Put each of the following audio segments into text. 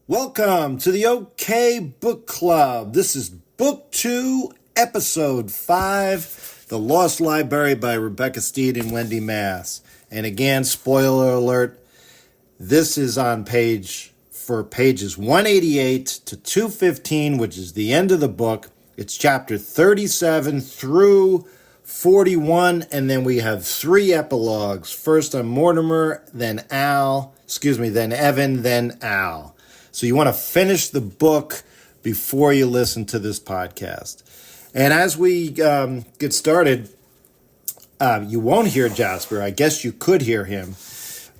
Welcome to the OK Book Club. This is Book 2, Episode 5, The Lost Library by Rebecca Steed and Wendy Mass. And again, spoiler alert, this is on pages 188 to 215, which is the end of the book. It's chapter 37 through 41, and then we have 3 epilogues. First on Mortimer, then Evan, then Al. So you want to finish the book before you listen to this podcast. And as we get started, you won't hear Jasper. I guess you could hear him.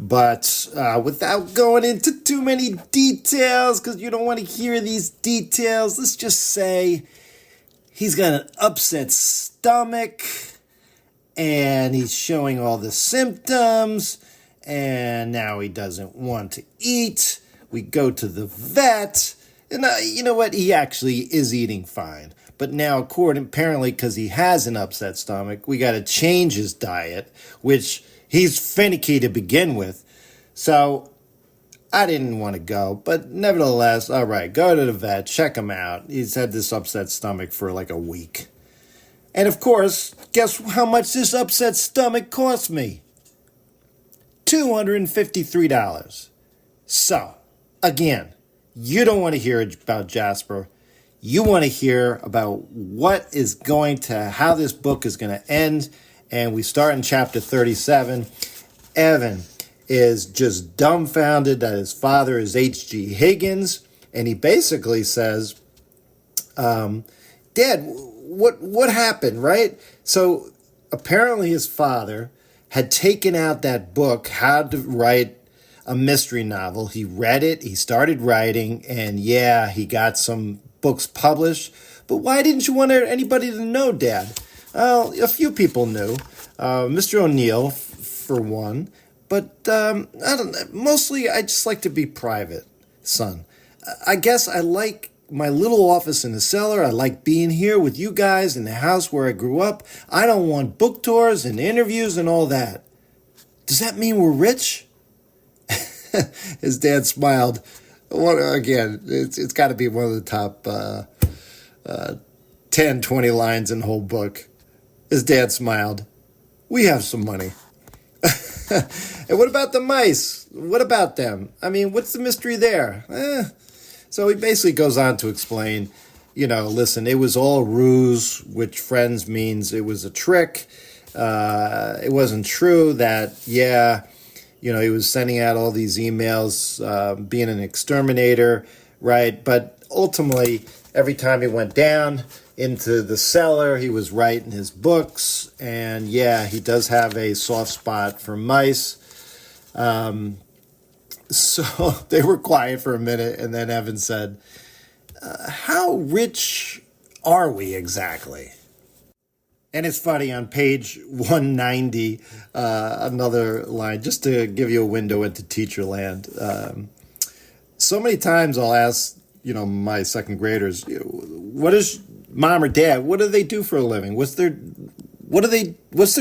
But without going into too many details, because you don't want to hear these details, let's just say he's got an upset stomach, and he's showing all the symptoms, and now he doesn't want to eat. We go to the vet, and you know what? He actually is eating fine. But now, apparently, because he has an upset stomach, we got to change his diet, which he's finicky to begin with. So I didn't want to go. But nevertheless, all right, go to the vet, check him out. He's had this upset stomach for like a week. And of course, guess how much this upset stomach cost me? $253. So, again, you don't want to hear about Jasper. You want to hear about how this book is going to end. And we start in chapter 37. Evan is just dumbfounded that his father is H.G. Higgins. And he basically says, Dad, what happened, right? So apparently his father had taken out that book, How to Write a Mystery Novel. He read it, he started writing, and yeah, he got some books published. But why didn't you want anybody to know, Dad? Well, a few people knew. Mr. O'Neill, for one. But, I don't know. Mostly, I just like to be private, son. I guess I like my little office in the cellar. I like being here with you guys in the house where I grew up. I don't want book tours and interviews and all that. Does that mean we're rich? His dad smiled. Again, it's got to be one of the top 10, 20 lines in the whole book. His dad smiled. We have some money. And what about the mice? What about them? I mean, what's the mystery there? So he basically goes on to explain, listen, it was all ruse, which friends means it was a trick. It wasn't true that, he was sending out all these emails, being an exterminator, right? But ultimately, every time he went down into the cellar, he was writing his books. And he does have a soft spot for mice. So they were quiet for a minute, and then Evan said, how rich are we exactly? And it's funny, on page 190, another line, just to give you a window into teacher land. So many times I'll ask, my second graders, what is mom or dad, what do they do for a living? What's their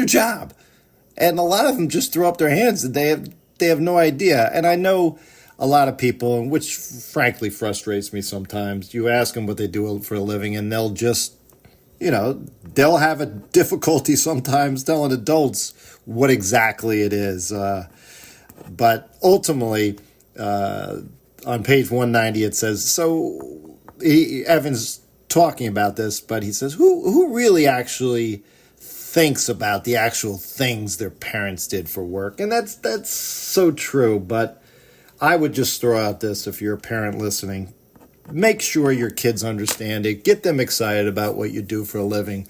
job? And a lot of them just throw up their hands and they have no idea. And I know a lot of people, which frankly frustrates me sometimes. You ask them what they do for a living and they'll just, they'll have a difficulty sometimes telling adults what exactly it is. But ultimately, on page 190, it says, so Evan's talking about this, but he says, who really actually thinks about the actual things their parents did for work? And that's so true. But I would just throw out this, if you're a parent listening, make sure your kids understand it. Get them excited about what you do for a living.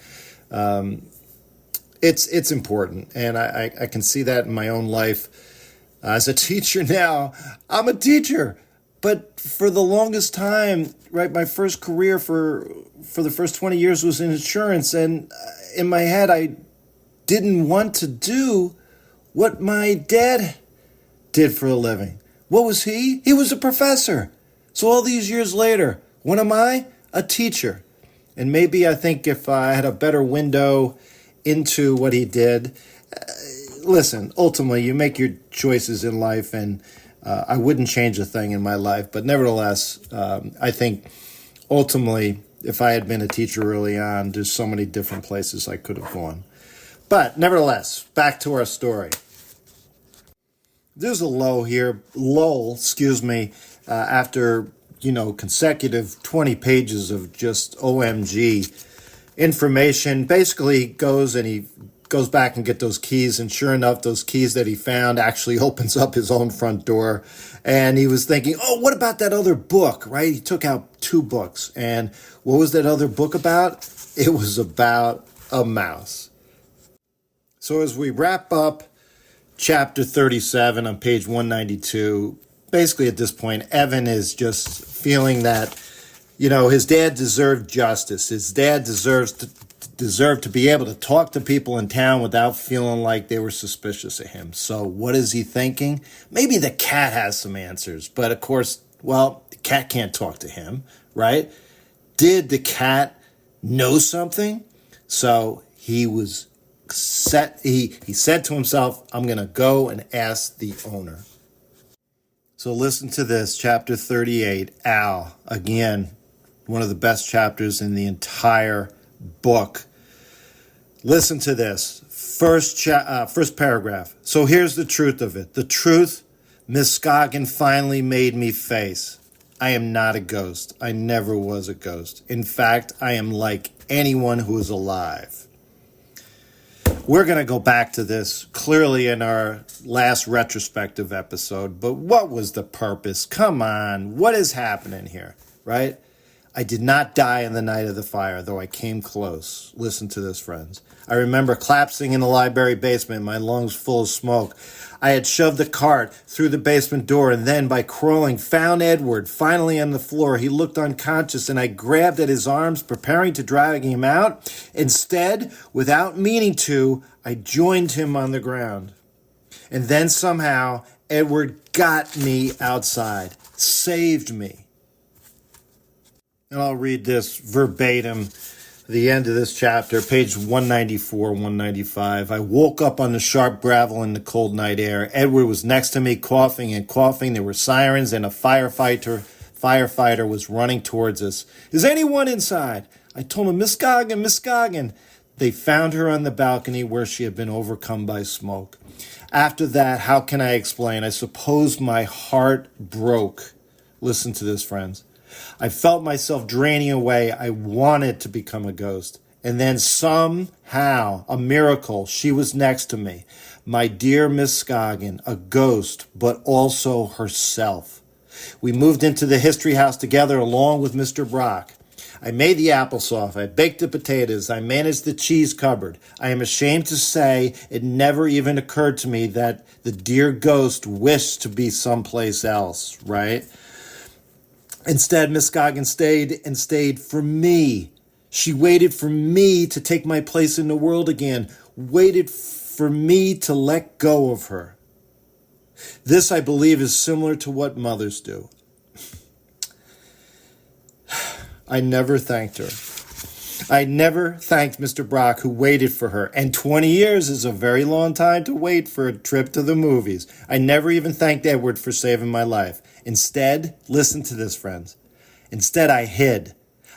It's important, and I can see that in my own life. As a teacher now, I'm a teacher. But for the longest time, right, my first career for the first 20 years was in insurance, and in my head, I didn't want to do what my dad did for a living. What was he? He was a professor. So all these years later, what am I? A teacher. And maybe I think if I had a better window into what he did, listen, ultimately you make your choices in life, and I wouldn't change a thing in my life, but nevertheless, I think ultimately, if I had been a teacher early on, there's so many different places I could have gone. But nevertheless, back to our story. There's a lull, after, consecutive 20 pages of just OMG information. Basically he goes back and get those keys, and sure enough, those keys that he found actually opens up his own front door. And he was thinking, oh, what about that other book, right? He took out 2 books. And what was that other book about? It was about a mouse. So as we wrap up chapter 37 on page 192, basically at this point, Evan is just feeling that, his dad deserved justice. His dad deserved to be able to talk to people in town without feeling like they were suspicious of him. So what is he thinking? Maybe the cat has some answers, but of course, the cat can't talk to him, right? Did the cat know something? So he was set. He said to himself, I'm going to go and ask the owner. So listen to this, chapter 38, Al. Again, one of the best chapters in the entire book. Listen to this. First paragraph. So here's the truth of it. The truth Miss Scoggin finally made me face. I am not a ghost. I never was a ghost. In fact, I am like anyone who is alive. We're going to go back to this clearly in our last retrospective episode, but what was the purpose? Come on, what is happening here, right? I did not die in the night of the fire, though I came close. Listen to this, friends. I remember collapsing in the library basement, my lungs full of smoke. I had shoved the cart through the basement door and then, by crawling, found Edward finally on the floor. He looked unconscious and I grabbed at his arms, preparing to drag him out. Instead, without meaning to, I joined him on the ground. And then somehow, Edward got me outside, saved me. And I'll read this verbatim. The end of this chapter, page 194, 195. I woke up on the sharp gravel in the cold night air. Edward was next to me, coughing and coughing. There were sirens, and a firefighter was running towards us. Is anyone inside? I told him, Miss Scoggin, Miss Scoggin. They found her on the balcony where she had been overcome by smoke. After that, how can I explain? I suppose my heart broke. Listen to this, friends. I felt myself draining away. I wanted to become a ghost. And then somehow, a miracle, she was next to me. My dear Miss Scoggin, a ghost, but also herself. We moved into the history house together along with Mr. Brock. I made the applesauce. I baked the potatoes. I managed the cheese cupboard. I am ashamed to say it never even occurred to me that the dear ghost wished to be someplace else, right? Instead, Miss Scoggin stayed for me. She waited for me to take my place in the world again, waited for me to let go of her. This, I believe, is similar to what mothers do. I never thanked her. I never thanked Mr. Brock, who waited for her. And 20 years is a very long time to wait for a trip to the movies. I never even thanked Edward for saving my life. Instead, listen to this, friends. Instead, I hid.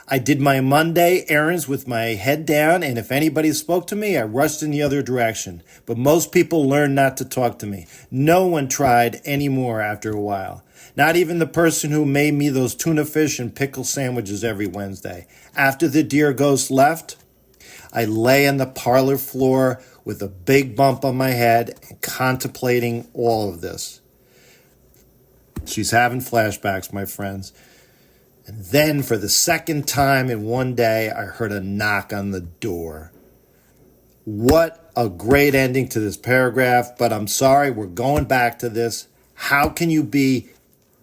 I did my Monday errands with my head down, and if anybody spoke to me, I rushed in the other direction. But most people learned not to talk to me. No one tried anymore after a while. Not even the person who made me those tuna fish and pickle sandwiches every Wednesday. After the dear ghost left, I lay on the parlor floor with a big bump on my head and contemplating all of this. She's having flashbacks, my friends. And then for the second time in one day, I heard a knock on the door. What a great ending to this paragraph, but I'm sorry, we're going back to this. How can you be,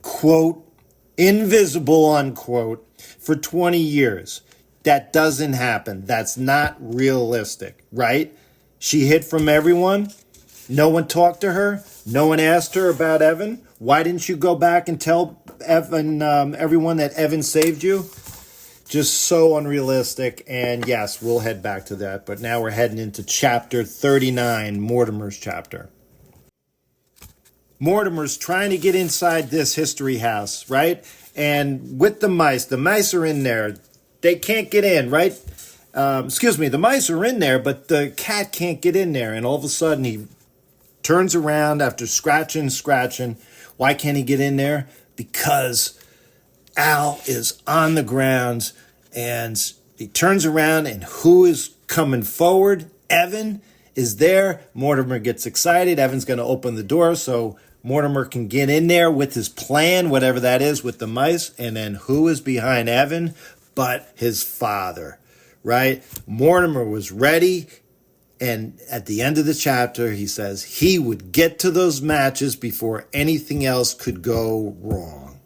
quote, invisible, unquote, for 20 years? That doesn't happen. That's not realistic, right? She hid from everyone. No one talked to her. No one asked her about Evan. Why didn't you go back and tell Evan, everyone that Evan saved you? Just so unrealistic. And yes, we'll head back to that. But now we're heading into chapter 39, Mortimer's chapter. Mortimer's trying to get inside this history house, right? And with the mice are in there. They can't get in, right? The mice are in there, but the cat can't get in there. And all of a sudden he turns around after scratching. Why can't he get in there? Because Al is on the ground, and he turns around, and who is coming forward? Evan is there. Mortimer gets excited. Evan's going to open the door so Mortimer can get in there with his plan, whatever that is, with the mice. And then who is behind Evan but his father, right? Mortimer was ready. And at the end of the chapter, he says he would get to those matches before anything else could go wrong.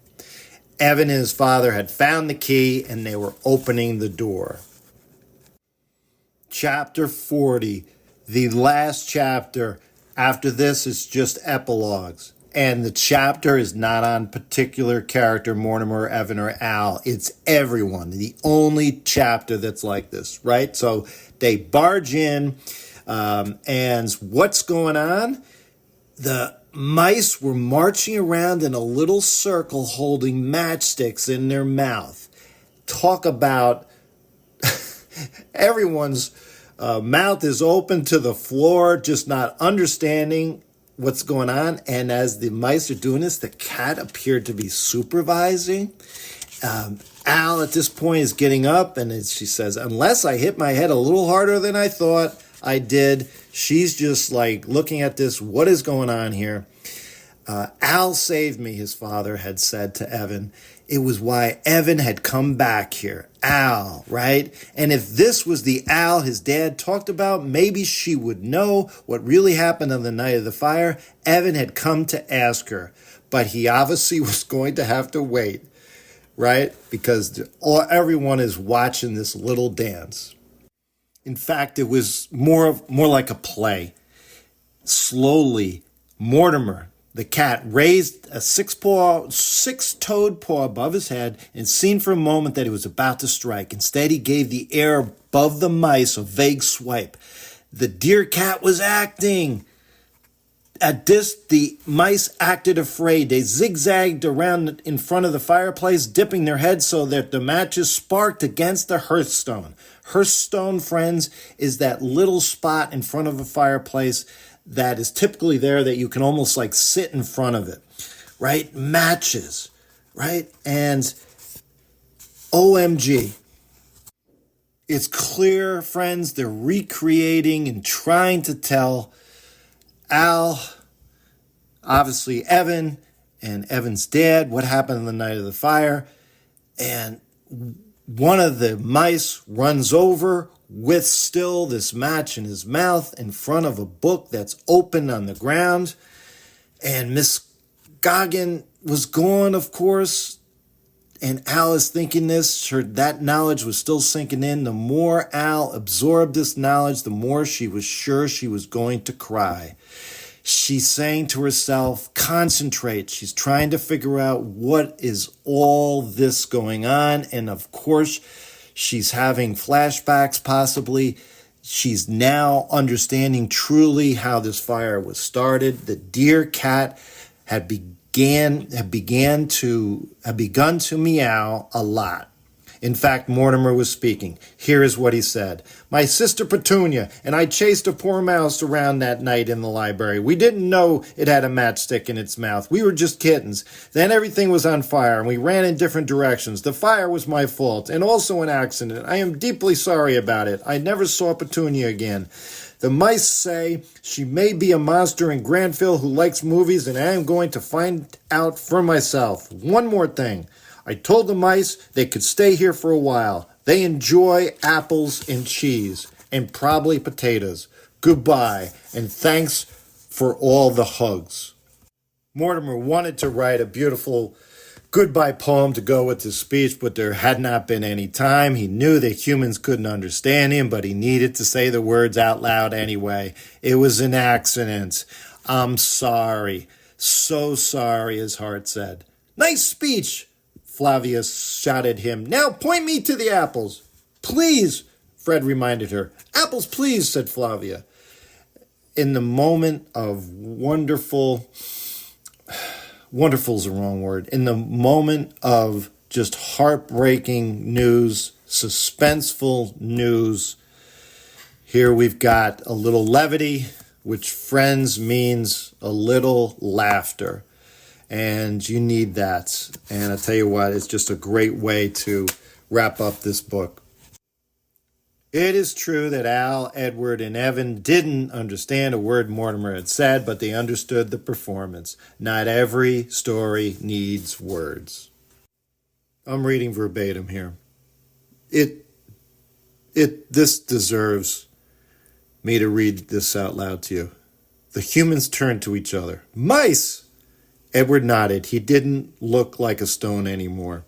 Evan and his father had found the key, and they were opening the door. Chapter 40, the last chapter. After this, it's just epilogues. And the chapter is not on particular character, Mortimer, Evan, or Al. It's everyone. The only chapter that's like this, right? So they barge in, and what's going on? The mice were marching around in a little circle holding matchsticks in their mouth. Talk about everyone's mouth is open to the floor, just not understanding what's going on. And as the mice are doing this, the cat appeared to be supervising. Al at this point is getting up, and she says, unless I hit my head a little harder than I thought I did. She's just like looking at this. What is going on here? Al saved me, his father had said to Evan. It was why Evan had come back here. Al, right? And if this was the Al his dad talked about, maybe she would know what really happened on the night of the fire. Evan had come to ask her, but he obviously was going to have to wait, right? Because everyone is watching this little dance. In fact, it was more like a play. Slowly, Mortimer, the cat, raised a six-toed paw above his head and seemed for a moment that he was about to strike. Instead, he gave the air above the mice a vague swipe. The dear cat was acting. At this, the mice acted afraid. They zigzagged around in front of the fireplace, dipping their heads so that the matches sparked against the hearthstone. Hearthstone, friends, is that little spot in front of a fireplace that is typically there that you can almost like sit in front of it, right? Matches, right? And OMG. It's clear, friends, they're recreating and trying to tell Al, obviously Evan, and Evan's dad what happened on the night of the fire. And one of the mice runs over with still this match in his mouth in front of a book that's open on the ground. And Miss Goggin was gone, of course. And Al is thinking this. That knowledge was still sinking in. The more Al absorbed this knowledge, the more she was sure she was going to cry. She's saying to herself, concentrate. She's trying to figure out what is all this going on. And of course, she's having flashbacks possibly. She's now understanding truly how this fire was started. The dear cat had begun to meow a lot. In fact, Mortimer was speaking. Here is what he said. My sister Petunia and I chased a poor mouse around that night in the library. We didn't know it had a matchstick in its mouth. We were just kittens. Then everything was on fire and we ran in different directions. The fire was my fault and also an accident. I am deeply sorry about it. I never saw Petunia again. The mice say she may be a monster in Granville who likes movies, and I am going to find out for myself. One more thing. I told the mice they could stay here for a while. They enjoy apples and cheese, and probably potatoes. Goodbye, and thanks for all the hugs. Mortimer wanted to write a beautiful goodbye poem to go with his speech, but there had not been any time. He knew that humans couldn't understand him, but he needed to say the words out loud anyway. It was an accident. I'm sorry. So sorry, his heart said. Nice speech, Flavia shouted him. Now point me to the apples. Please, Fred reminded her. Apples, please, said Flavia. In the moment of wonderful wonderful's the wrong word, in the moment of just heartbreaking news, suspenseful news, here we've got a little levity, which friends means a little laughter. And you need that. And I tell you what, it's just a great way to wrap up this book. It is true that Al, Edward, and Evan didn't understand a word Mortimer had said, but they understood the performance. Not every story needs words. I'm reading verbatim here. This deserves me to read this out loud to you. The humans turned to each other. Mice! Edward nodded. He didn't look like a stone anymore.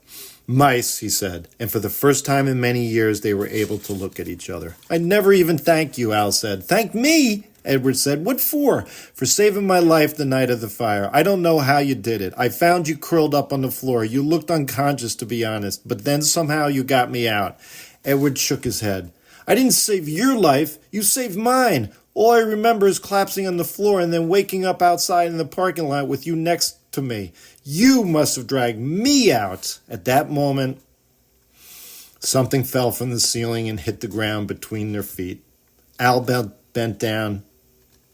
Mice, he said, and for the first time in many years they were able to look at each other. I never even thanked you, Al said. Thank me, Edward said. What for? For saving my life the night of the fire. I don't know how you did it. I found you curled up on the floor. You looked unconscious, to be honest, but then somehow you got me out. Edward shook his head. I didn't save your life. You saved mine. All I remember is collapsing on the floor and then waking up outside in the parking lot with you next to me. You must have dragged me out. At that moment, something fell from the ceiling and hit the ground between their feet. Al bent down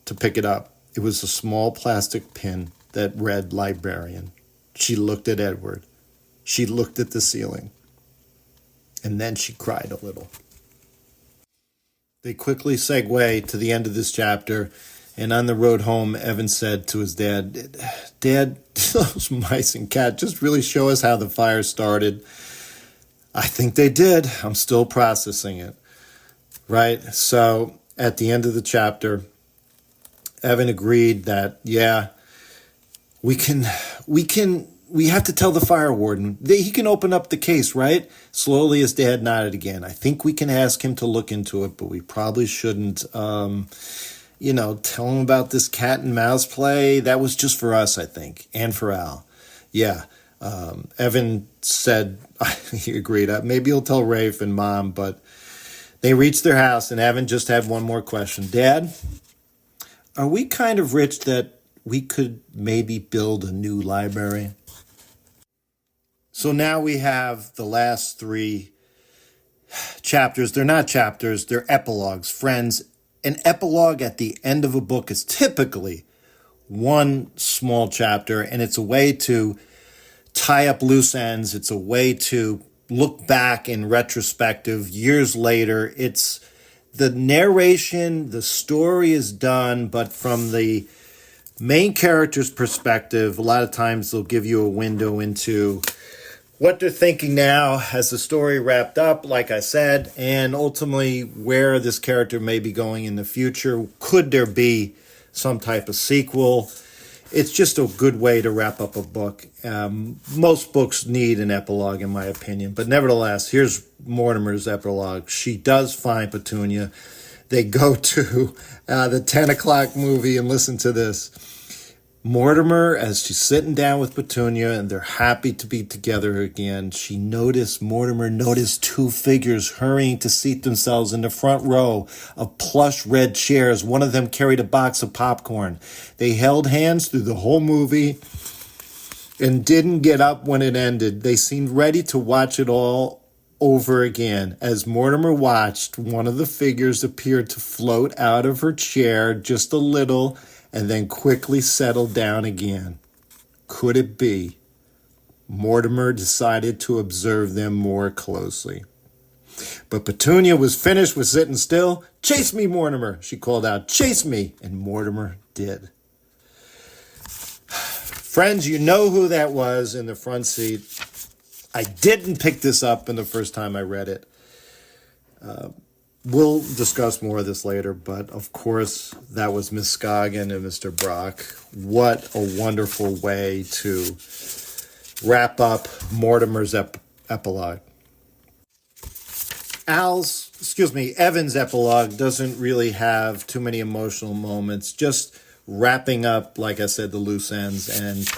to pick it up. It was a small plastic pin that read librarian. She looked at Edward. She looked at the ceiling. And then she cried a little. They quickly segue to the end of this chapter, and on the road home, Evan said to his dad, Dad, those mice and cats just really show us how the fire started. I think they did. I'm still processing it. Right? So at the end of the chapter, Evan agreed that, we have to tell the fire warden. He can open up the case, right? Slowly his dad nodded again. I think we can ask him to look into it, but we probably shouldn't, tell him about this cat and mouse play. That was just for us, I think, and for Al. Yeah. Evan said, he agreed. Maybe he'll tell Rafe and Mom, but they reached their house, and Evan just had one more question. Dad, are we kind of rich that we could maybe build a new library? So now we have the last 3 chapters. They're not chapters, they're epilogues. Friends, an epilogue at the end of a book is typically one small chapter, and it's a way to tie up loose ends. It's a way to look back in retrospective years later. It's the narration, the story is done, but from the main character's perspective, a lot of times they'll give you a window into what they're thinking now as the story wrapped up, like I said, and ultimately where this character may be going in the future. Could there be some type of sequel? It's just a good way to wrap up a book. Most books need an epilogue, in my opinion, but nevertheless, here's Mortimer's epilogue. She does find Petunia. They go to the 10 o'clock movie, and listen to this. Mortimer, as she's sitting down with Petunia and they're happy to be together again, Mortimer noticed 2 figures hurrying to seat themselves in the front row of plush red chairs. One of them carried a box of popcorn. They held hands through the whole movie and didn't get up when it ended. They seemed ready to watch it all over again. As Mortimer watched, one of the figures appeared to float out of her chair just a little and then quickly settled down again. Could it be? Mortimer decided to observe them more closely. But Petunia was finished with sitting still. Chase me, Mortimer, she called out. Chase me. And Mortimer did. Friends, you know who that was in the front seat. I didn't pick this up in the first time I read it. We'll discuss more of this later, but of course, that was Miss Scoggin and Mr. Brock. What a wonderful way to wrap up Mortimer's epilogue. Evan's epilogue doesn't really have too many emotional moments, just wrapping up, like I said, the loose ends. And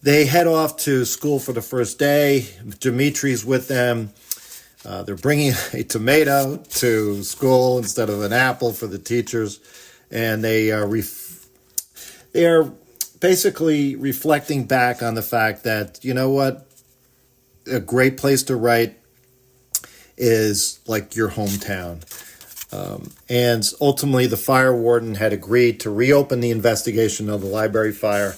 they head off to school for the first day. Dimitri's with them. They're bringing a tomato to school instead of an apple for the teachers, and they are basically reflecting back on the fact that, you know what, a great place to write is like your hometown. And ultimately, the fire warden had agreed to reopen the investigation of the library fire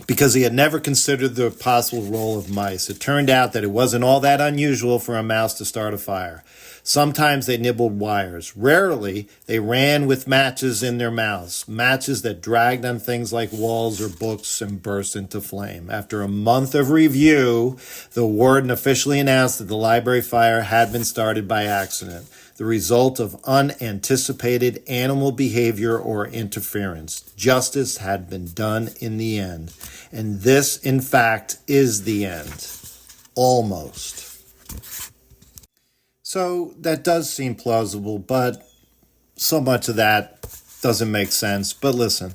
because he had never considered the possible role of mice. It turned out that it wasn't all that unusual for a mouse to start a fire. Sometimes they nibbled wires. Rarely, they ran with matches in their mouths, matches that dragged on things like walls or books and burst into flame. After a month of review, the warden officially announced that the library fire had been started by accident, the result of unanticipated animal behavior or interference. Justice had been done in the end. And this, in fact, is the end. Almost. So that does seem plausible, but so much of that doesn't make sense. But listen,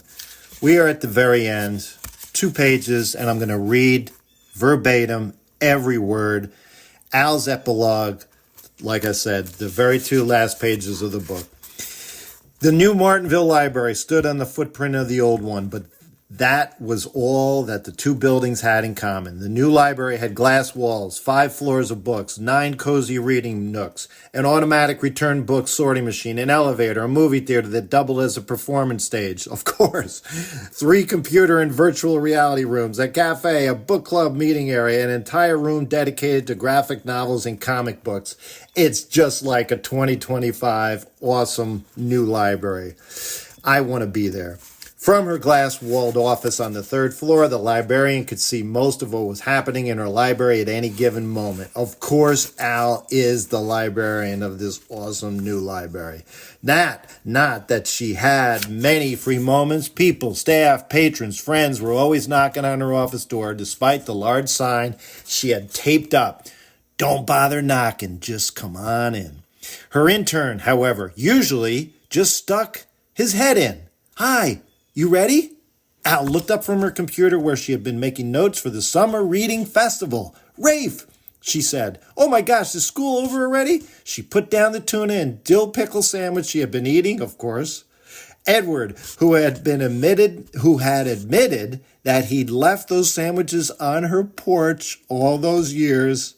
we are at the very end, 2 pages, and I'm going to read verbatim every word. Al's epilogue, like I said, the very 2 last pages of the book. The new Martinville Library stood on the footprint of the old one, but that was all that the 2 buildings had in common. The new library had glass walls, 5 floors of books, 9 cozy reading nooks, an automatic return book sorting machine, an elevator, a movie theater that doubled as a performance stage, of course, 3 computer and virtual reality rooms, a cafe, a book club meeting area, an entire room dedicated to graphic novels and comic books. It's just like a 2025 awesome new library. I want to be there. From her glass-walled office on the 3rd floor, the librarian could see most of what was happening in her library at any given moment. Of course, Al is the librarian of this awesome new library. Not that she had many free moments. People, staff, patrons, friends were always knocking on her office door, despite the large sign she had taped up. Don't bother knocking, just come on in. Her intern, however, usually just stuck his head in. Hi. You ready? Al looked up from her computer where she had been making notes for the summer reading festival. Rafe, she said. Oh my gosh, is school over already? She put down the tuna and dill pickle sandwich she had been eating, of course. Edward, who had admitted that he'd left those sandwiches on her porch all those years,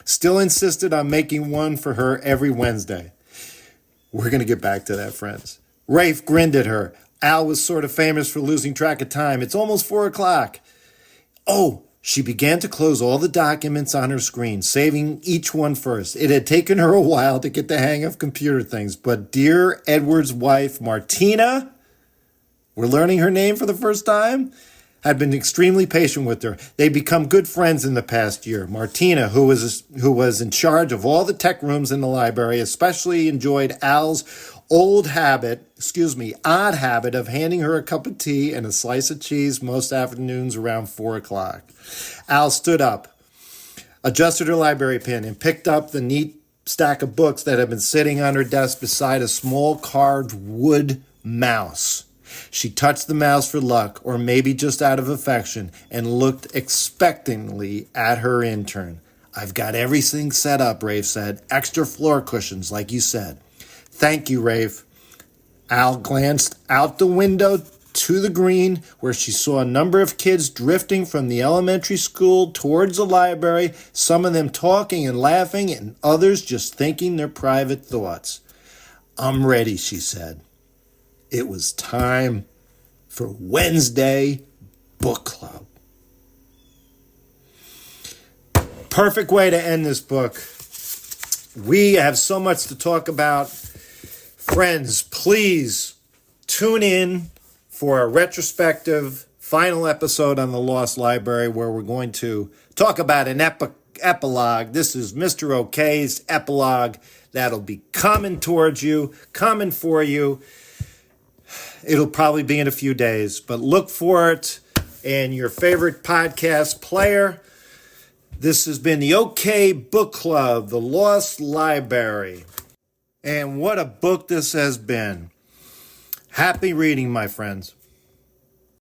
still insisted on making one for her every Wednesday. We're going to get back to that, friends. Rafe grinned at her. Al was sort of famous for losing track of time. It's almost 4 o'clock. Oh, she began to close all the documents on her screen, saving each one first. It had taken her a while to get the hang of computer things, but dear Edward's wife, Martina, we're learning her name for the first time, had been extremely patient with her. They'd become good friends in the past year. Martina, who was in charge of all the tech rooms in the library, especially enjoyed Al's odd habit of handing her a cup of tea and a slice of cheese most afternoons around 4 o'clock. Al stood up, adjusted her library pin, and picked up the neat stack of books that had been sitting on her desk beside a small carved wood mouse. She touched the mouse for luck, or maybe just out of affection, and looked expectantly at her intern. I've got everything set up, Rafe said. Extra floor cushions, like you said. Thank you, Rafe. Al glanced out the window to the green, where she saw a number of kids drifting from the elementary school towards the library, some of them talking and laughing, and others just thinking their private thoughts. I'm ready, she said. It was time for Wednesday Book Club. Perfect way to end this book. We have so much to talk about. Friends, please tune in for a retrospective final episode on the Lost Library where we're going to talk about an epilogue. This is Mr. Ok's epilogue that'll be coming towards you, coming for you. It'll probably be in a few days, but look for it in your favorite podcast player. This has been the OK Book Club, The Lost Library. And what a book this has been. Happy reading, my friends.